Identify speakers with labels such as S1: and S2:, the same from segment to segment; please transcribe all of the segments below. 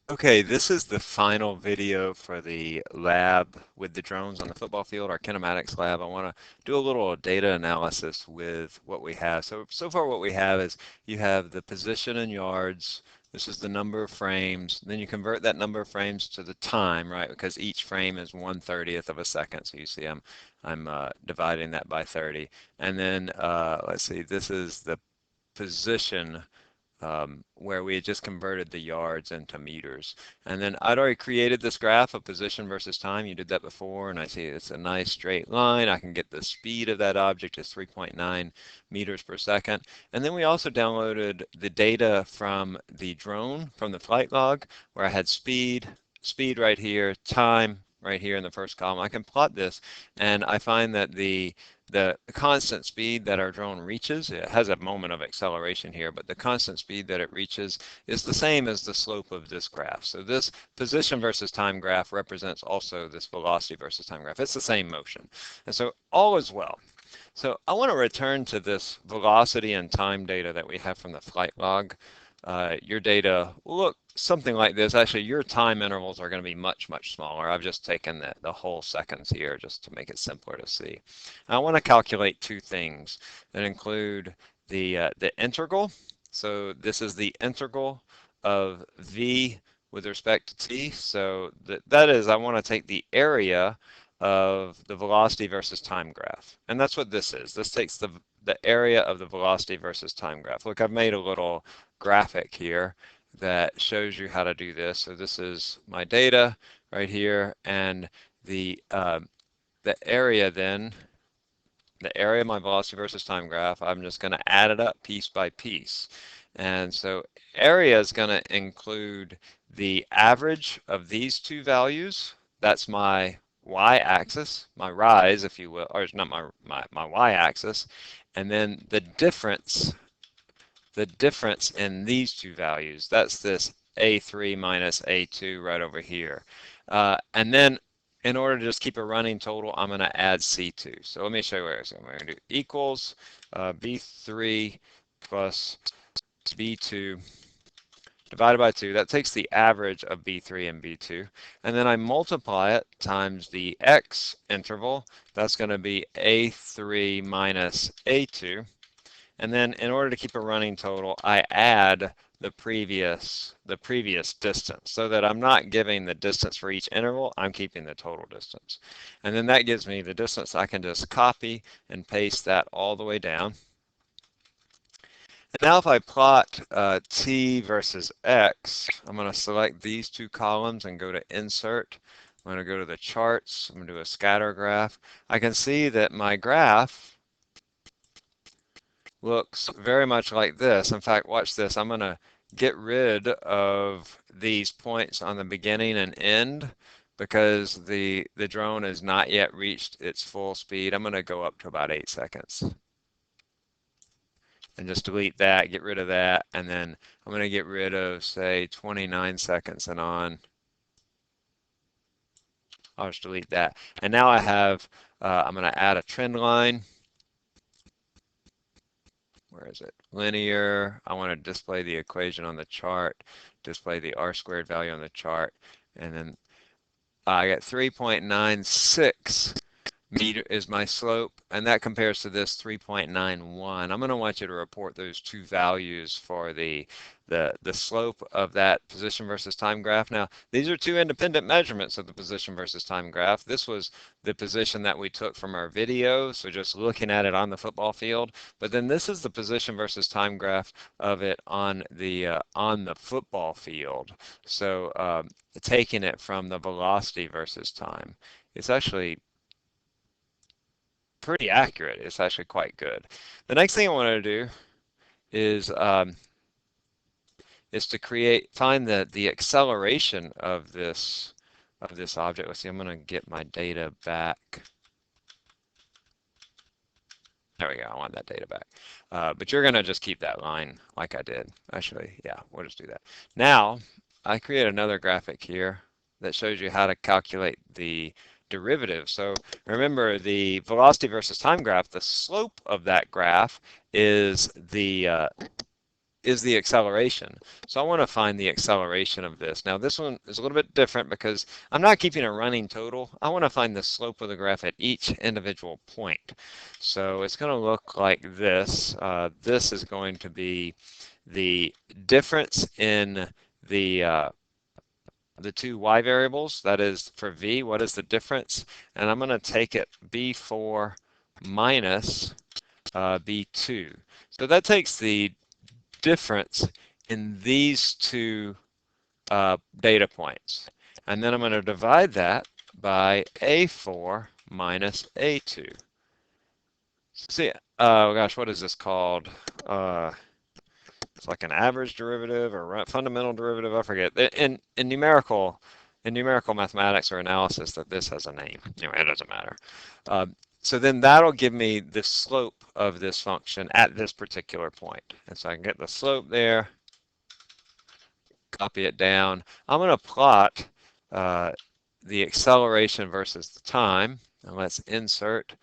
S1: Okay, this is the final video for the lab with the drones on the football field, our kinematics lab. I want to do a little data analysis with what we have. So far what we have is you have the position in yards. This is the number of frames. Then you convert that number of frames to the time, right? Because each frame is 1/30th of a second. So you see I'm dividing that by 30. And then let's see, this is the position where we had just converted the yards into meters. And then I'd already created this graph of position versus time. You did that before, and I see it's a nice straight line. I can get the speed of that object is 3.9 meters per second. And then we also downloaded the data from the drone, from the flight log, where I had speed right here, time right here in the first column. I can plot this, and I find that the constant speed that our drone reaches, it has a moment of acceleration here, but the constant speed that it reaches is the same as the slope of this graph. So this position versus time graph represents also this velocity versus time graph. It's the same motion. And so all is well. So I want to return to this velocity and time data that we have from the flight log. Your data will look something like this. Actually, your time intervals are going to be much, much smaller. I've just taken the whole seconds here just to make it simpler to see. I want to calculate two things that include the integral. So this is the integral of v with respect to t. So that is, I want to take the area of the velocity versus time graph. And that's what this is. This takes the area of the velocity versus time graph. Look, I've made a little graphic here that shows you how to do this. So this is my data right here, and the area then, the area of my velocity versus time graph, I'm just going to add it up piece by piece. And so area is going to include the average of these two values. That's my y-axis, my rise, if you will, or it's not my y-axis. And then the difference in these two values, that's this A3 minus A2 right over here. And then in order to just keep a running total, I'm going to add C2. So let me show you where. So I'm going to do equals B3 plus B2 divided by 2. That takes the average of B3 and B2. And then I multiply it times the X interval. That's going to be A3 minus A2. And then in order to keep a running total, I add the previous distance so that I'm not giving the distance for each interval, I'm keeping the total distance. And then that gives me the distance. I can just copy and paste that all the way down. And now if I plot t versus x, I'm going to select these two columns and go to Insert. I'm going to go to the charts. I'm going to do a scatter graph. I can see that my graph looks very much like this. In fact, watch this. I'm going to get rid of these points on the beginning and end because the drone has not yet reached its full speed. I'm going to go up to about 8 seconds and just delete that, get rid of that, and then I'm going to get rid of, say, 29 seconds and on. I'll just delete that. And now I have, I'm going to add a trend line. Where is it? Linear. I want to display the equation on the chart, display the r squared value on the chart, and then I get 3.96 meter is my slope, and that compares to this 3.91. I'm going to want you to report those two values for the slope of that position versus time graph. Now, these are two independent measurements of the position versus time graph. This was the position that we took from our video, so just looking at it on the football field. But then this is the position versus time graph of it on the football field. So taking it from the velocity versus time. It's actually pretty accurate. It's actually quite good. The next thing I want to do is to find the acceleration of this object. Let's see. I'm going to get my data back. There we go. I want that data back. But you're going to just keep that line like I did. Actually, yeah, we'll just do that. Now, I create another graphic here that shows you how to calculate the derivative. So remember the velocity versus time graph, the slope of that graph is is the acceleration. So I want to find the acceleration of this. Now this one is a little bit different because I'm not keeping a running total. I want to find the slope of the graph at each individual point. So it's going to look like this. This is going to be the difference in the two y variables, that is for v, what is the difference? And I'm going to take it b4 minus b2. So that takes the difference in these two data points. And then I'm going to divide that by a4 minus a2. See, oh gosh, what is this called? It's like an average derivative or fundamental derivative, I forget. In numerical mathematics or analysis, that this has a name. Anyway, it doesn't matter. So then that'll give me the slope of this function at this particular point. And so I can get the slope there, copy it down. I'm going to plot the acceleration versus the time. And let's insert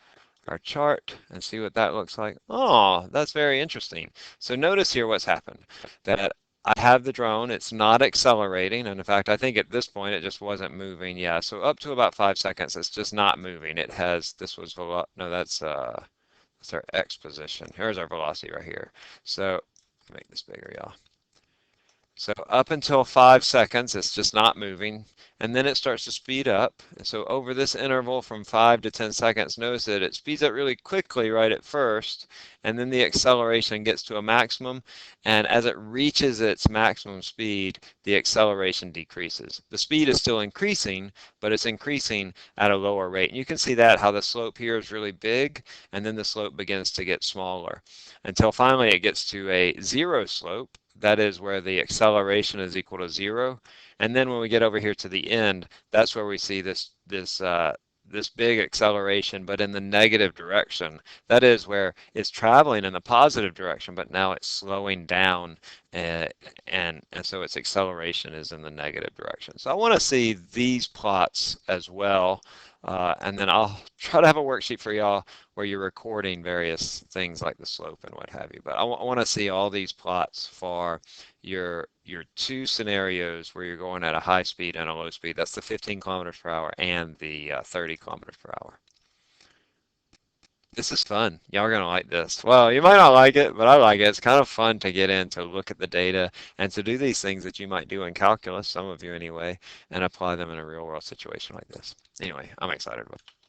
S1: our chart and see what that looks like. Oh, that's very interesting. So notice here what's happened, that I have the drone, it's not accelerating, and in fact I think at this point it just wasn't moving. Yeah, so up to about 5 seconds it's just not moving. It has, this was, no, that's our X position. Here's our velocity right here. So make this bigger, y'all. So up until 5 seconds, it's just not moving, and then it starts to speed up. And so over this interval from 5 to 10 seconds, notice that it speeds up really quickly right at first, and then the acceleration gets to a maximum, and as it reaches its maximum speed, the acceleration decreases. The speed is still increasing, but it's increasing at a lower rate. And you can see that how the slope here is really big, and then the slope begins to get smaller, until finally it gets to a zero slope. That is where the acceleration is equal to 0. And then when we get over here to the end, that's where we see this big acceleration, but in the negative direction. That is where it's traveling in the positive direction, but now it's slowing down, and so its acceleration is in the negative direction. So I want to see these plots as well. And then I'll try to have a worksheet for y'all where you're recording various things like the slope and what have you. But I want to see all these plots for your two scenarios where you're going at a high speed and a low speed. That's the 15 kilometers per hour and the 30 kilometers per hour. This is fun. Y'all are going to like this. Well, you might not like it, but I like it. It's kind of fun to get in, to look at the data, and to do these things that you might do in calculus, some of you anyway, and apply them in a real world situation like this. Anyway, I'm excited about it.